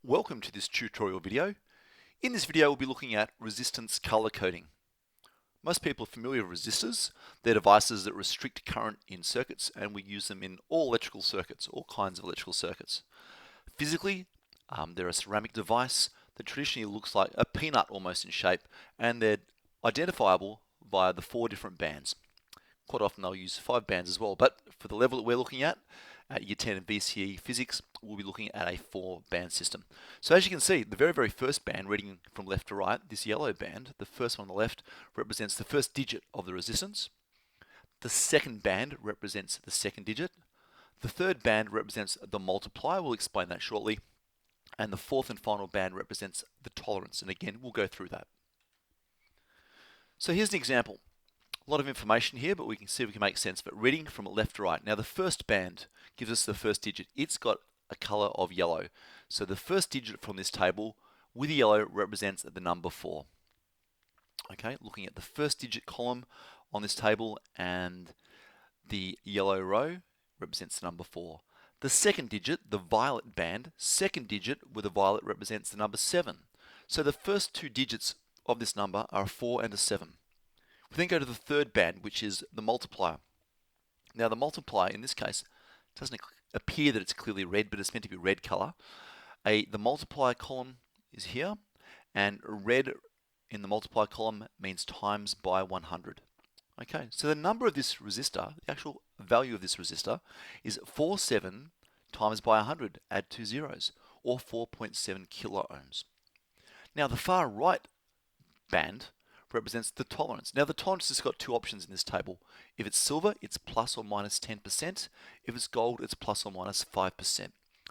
Welcome to this tutorial video. In this video we'll be looking at resistance color coding. Most people are familiar with resistors. They're devices that restrict current in circuits, and we use them in all electrical circuits, all kinds of electrical circuits. Physically, they're a ceramic device that traditionally looks like a peanut almost in shape, and they're identifiable via the 4 different bands. Quite often they'll use 5 bands as well, but for the level that we're looking at Year 10 in VCE Physics, we'll be looking at a 4-band system. So as you can see, the very first band, reading from left to right, this yellow band, the first one on the left, represents the first digit of the resistance. The second band represents the second digit. The third band represents the multiplier, we'll explain that shortly. And the fourth and final band represents the tolerance, and again, we'll go through that. So here's an example. A lot of information here, but we can see if we can make sense of it. Reading from left to right. Now the first band gives us the first digit. It's got a color of yellow. So the first digit from this table with yellow represents the number 4. Okay, looking at the first digit column on this table, and the yellow row represents the number 4. The second digit, the violet band, second digit with a violet represents the number 7. So the first 2 digits of this number are a 4 and a 7. We then go to the third band, which is the multiplier. Now the multiplier in this case doesn't appear that it's clearly red, but it's meant to be red color. The multiplier column is here, and red in the multiplier column means times by 100. Okay, so the number of this resistor, the actual value of this resistor, is 47 times by 100, add 2 zeros, or 4.7 kilo ohms. Now the far right band represents the tolerance. Now the tolerance has got 2 options in this table. If it's silver, it's plus or minus 10%. If it's gold, it's plus or minus 5%.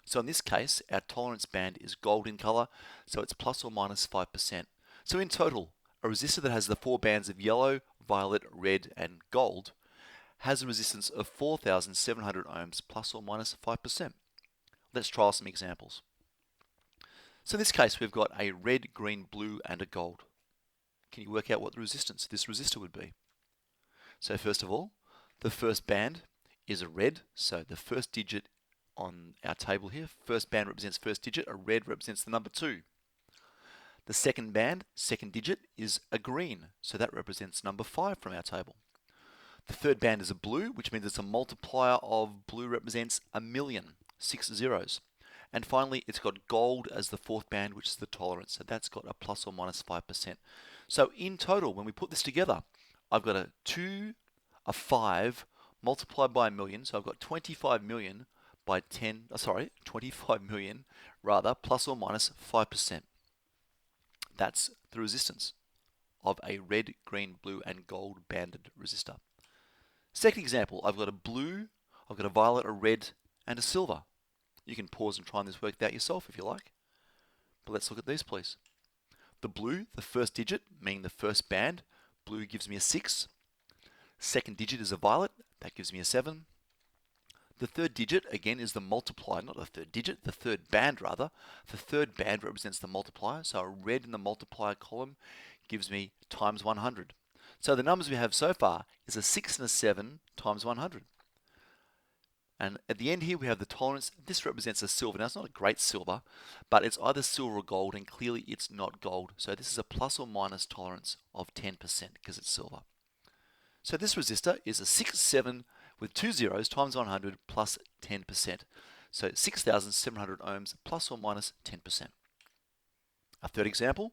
So in this case, our tolerance band is gold in color, so it's plus or minus 5%. So in total, a resistor that has the 4 bands of yellow, violet, red, and gold has a resistance of 4,700 ohms plus or minus 5%. Let's try some examples. So in this case, we've got a red, green, blue, and a gold. Can you work out what the resistance of this resistor would be? So first of all, the first band is a red, so the first digit on our table here, first band represents first digit, a red represents the number 2. The second band, second digit, is a green, so that represents number 5 from our table. The third band is a blue, which means it's a multiplier of blue represents 1,000,000, 6 zeros. And finally, it's got gold as the 4th band, which is the tolerance. So that's got a plus or minus 5%. So in total, when we put this together, I've got a 2, a 5, multiplied by 1,000,000. So I've got 25 million by 25 million rather, plus or minus 5%. That's the resistance of a red, green, blue, and gold banded resistor. Second example, I've got a blue, I've got a violet, a red, and a silver. You can pause and try this work out yourself if you like. But let's look at these, please. The blue, the first digit, meaning the first band, blue gives me a 6. Second digit is a violet, that gives me a 7. The third digit, again, is the multiplier, not the third digit, the third band rather. The third band represents the multiplier, so a red in the multiplier column gives me times 100. So the numbers we have so far is a 6 and a 7 times 100. And at the end here we have the tolerance. This represents a silver. Now it's not a great silver, but it's either silver or gold, and clearly it's not gold. So this is a plus or minus tolerance of 10% because it's silver. So this resistor is a 6, 7 with 2 zeros times 100 plus 10%. So 6,700 ohms plus or minus 10%. A third example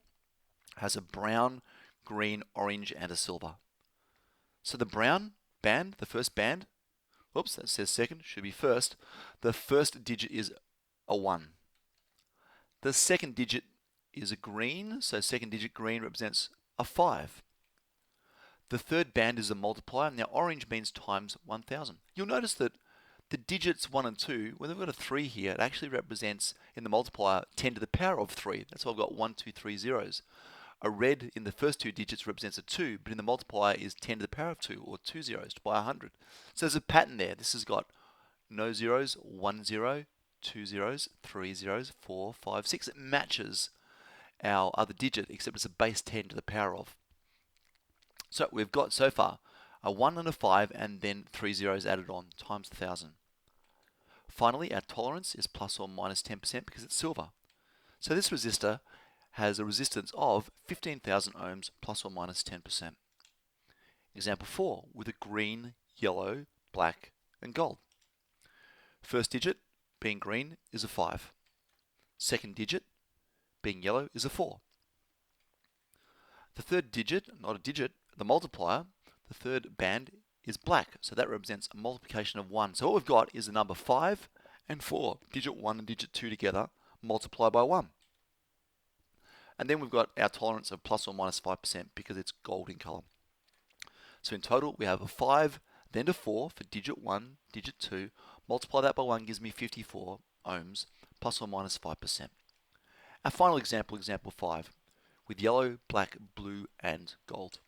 has a brown, green, orange, and a silver. So the brown band, the first band, oops, that says second, should be first. The first digit is a 1. The second digit is a green, so second digit green represents a 5. The third band is a multiplier. Now orange means times 1,000. You'll notice that the digits 1 and 2, when they've got a 3 here, it actually represents, in the multiplier, 10 to the power of 3. That's why I've got 1, 2, 3 zeros. A red in the first 2 digits represents a 2, but in the multiplier is 10 to the power of 2, or 2 zeros by 100. So there's a pattern there. This has got no zeros, 1 zero, 2 zeros, 3 zeros, 4, 5, 6. It matches our other digit, except it's a base 10 to the power of. So we've got so far a 1 and a 5, and then 3 zeros added on, times 1,000. Finally, our tolerance is plus or minus 10% because it's silver. So this resistor has a resistance of 15,000 ohms plus or minus 10%. Example 4, with a green, yellow, black, and gold. First digit, being green, is a 5. Second digit, being yellow, is a 4. The third digit, not a digit, the multiplier, the third band is black, so that represents a multiplication of 1. So what we've got is the number 5 and 4, digit 1 and digit 2 together, multiplied by 1. And then we've got our tolerance of plus or minus 5% because it's gold in color. So in total, we have a 5, then a 4 for digit 1, digit 2. Multiply that by 1 gives me 54 ohms, plus or minus 5%. Our final example, example 5, with yellow, black, blue, and gold.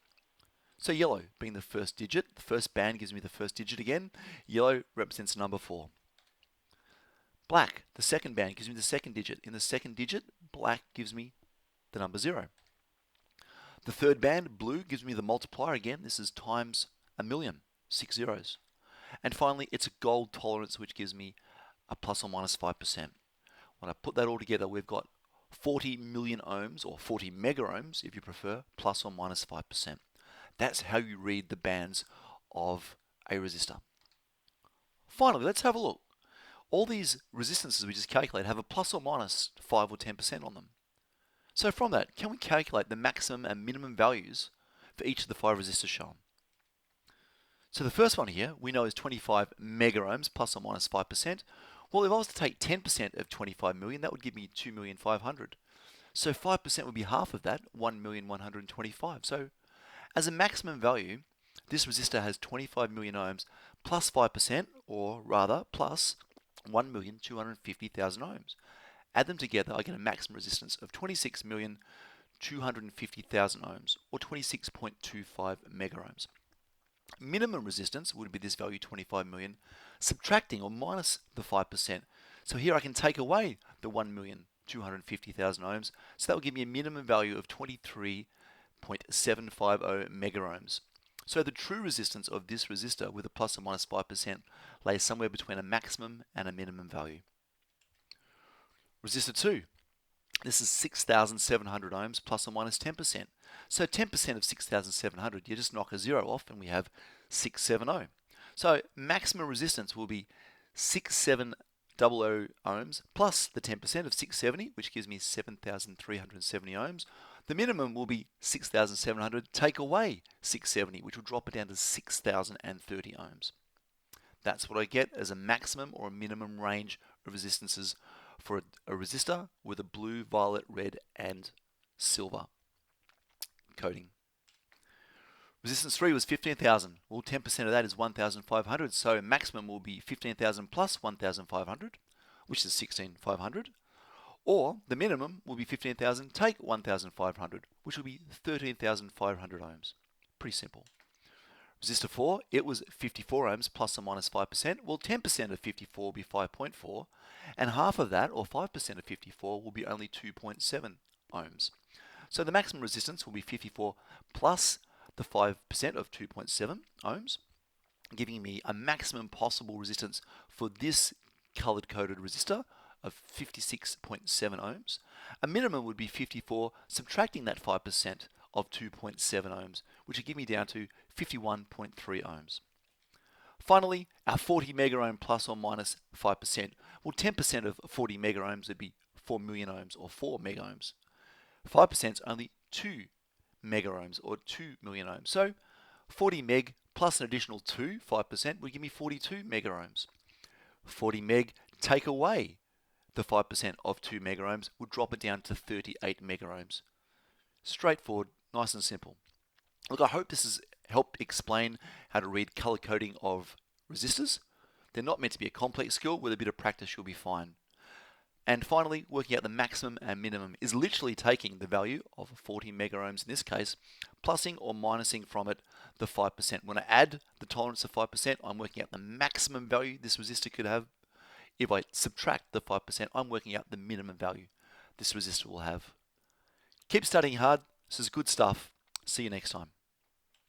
So yellow being the first digit, the first band gives me the first digit again. Yellow represents the number 4. Black, the second band, gives me the second digit. In the second digit, black gives me the number 0. The third band, blue, gives me the multiplier again. This is times 1,000,000, 6 zeros. And finally, it's a gold tolerance, which gives me a plus or minus 5%. When I put that all together, we've got 40 million ohms, or 40 mega ohms, if you prefer, plus or minus 5%. That's how you read the bands of a resistor. Finally, let's have a look. All these resistances we just calculated have a plus or minus 5 or 10% on them. So from that, can we calculate the maximum and minimum values for each of the 5 resistors shown? So the first one here we know is 25 mega ohms plus or minus 5%. Well, if I was to take 10% of 25 million, that would give me 2,500,000. So 5% would be half of that, 1,125,000. So as a maximum value, this resistor has 25 million ohms plus 5%, or rather plus 1,250,000 ohms. Add them together, I get a maximum resistance of 26,250,000 ohms, or 26.25 mega ohms. Minimum resistance would be this value, 25 million, subtracting or minus the 5%. So here I can take away the 1,250,000 ohms, so that will give me a minimum value of 23.750 mega ohms. So the true resistance of this resistor with a plus or minus 5% lays somewhere between a maximum and a minimum value. Resistor 2. This is 6,700 ohms plus or minus 10%. So 10% of 6,700, you just knock a 0 off and we have 670. So maximum resistance will be 6,700 ohms plus the 10% of 670, which gives me 7,370 ohms. The minimum will be 6,700, take away 670, which will drop it down to 6,030 ohms. That's what I get as a maximum or a minimum range of resistances for a resistor with a blue, violet, red, and silver coating. Resistance 3 was 15,000. Well, 10% of that is 1,500, so maximum will be 15,000 plus 1,500, which is 16,500. Or the minimum will be 15,000, take 1,500, which will be 13,500 ohms. Pretty simple. Resistor 4, it was 54 ohms plus or minus 5%. Well, 10% of 54 will be 5.4, and half of that, or 5% of 54, will be only 2.7 ohms. So the maximum resistance will be 54 plus the 5% of 2.7 ohms, giving me a maximum possible resistance for this colored-coded resistor of 56.7 ohms. A minimum would be 54, subtracting that 5% of 2.7 ohms, which would give me down to 51.3 ohms. Finally, our 40 mega ohm plus or minus 5%. Well, 10% of 40 mega ohms would be 4 million ohms, or 4 mega ohms. 5% is only 2 mega ohms, or 2 million ohms. So 40 meg plus an additional 2, 5%, would give me 42 mega ohms. 40 meg, take away the 5% of 2 mega ohms, would drop it down to 38 mega ohms. Straightforward, nice and simple. Look, I hope this has helped explain how to read color coding of resistors. They're not meant to be a complex skill. With a bit of practice, you'll be fine. And finally, working out the maximum and minimum is literally taking the value of 40 mega ohms in this case, plusing or minusing from it the 5%. When I add the tolerance of 5%, I'm working out the maximum value this resistor could have. If I subtract the 5%, I'm working out the minimum value this resistor will have. Keep studying hard. This is good stuff. See you next time.